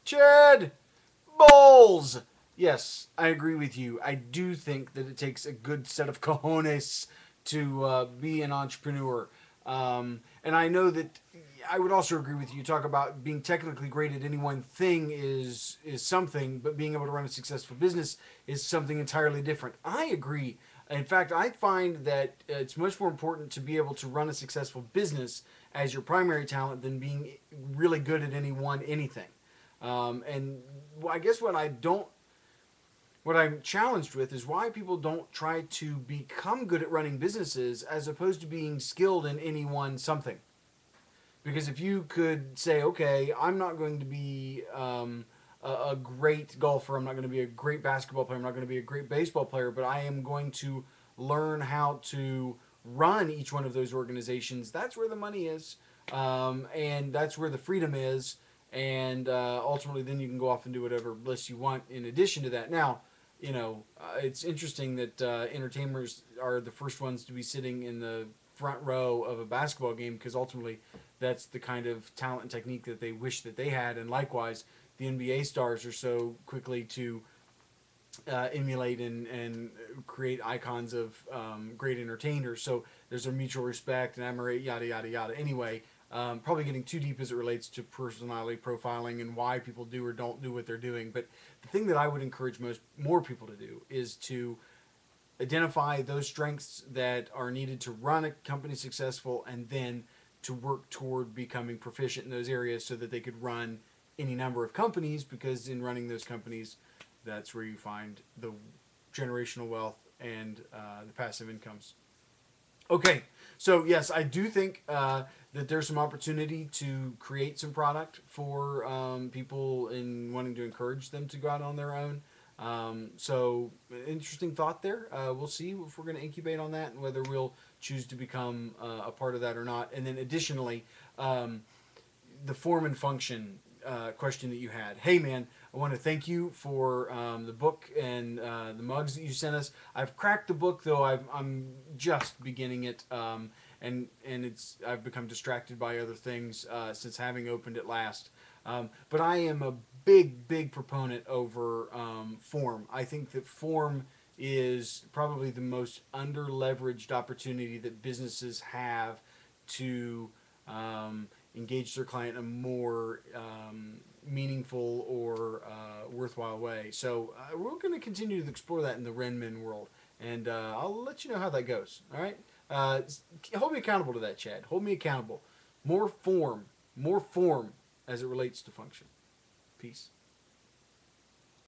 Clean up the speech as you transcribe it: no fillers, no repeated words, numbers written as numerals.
Chad Bowles. Yes, I agree with you. I do think that it takes a good set of cojones to be an entrepreneur. And I know that I would also agree with you. Talk about being technically great at any one thing is something, but being able to run a successful business is something entirely different. I agree. In fact, I find that it's much more important to be able to run a successful business as your primary talent than being really good at any one anything. And I guess what I'm challenged with is why people don't try to become good at running businesses as opposed to being skilled in any one something. Because if you could say, okay, I'm not going to be a great golfer, I'm not going to be a great basketball player, I'm not going to be a great baseball player, but I am going to learn how to run each one of those organizations, that's where the money is. And that's where the freedom is. And ultimately, then you can go off and do whatever bliss you want in addition to that. Now, it's interesting that entertainers are the first ones to be sitting in the front row of a basketball game because ultimately that's the kind of talent and technique that they wish that they had. And likewise, the NBA stars are so quickly to emulate and create icons of great entertainers. So there's a mutual respect and admiration, yada, yada, yada. Anyway, probably getting too deep as it relates to personality profiling and why people do or don't do what they're doing. But the thing that I would encourage more people to do is to identify those strengths that are needed to run a company successful and then to work toward becoming proficient in those areas so that they could run any number of companies because in running those companies that's where you find the generational wealth and the passive incomes. Okay, so yes, I do think that there's some opportunity to create some product for people in wanting to encourage them to go out on their own. So, interesting thought there. We'll see if we're going to incubate on that and whether we'll choose to become a part of that or not. And then, additionally, the form and function question that you had. Hey, man, I want to thank you for the book and the mugs that you sent us. I've cracked the book though. I'm just beginning it, and I've become distracted by other things since having opened it last. But I am a big proponent over form. I think that form is probably the most under leveraged opportunity that businesses have to engage their client in a more meaningful or worthwhile way. So we're going to continue to explore that in the Renmen world, and I'll let you know how that goes. All right, hold me accountable to that, Chad. Hold me accountable. More form as it relates to function. Peace.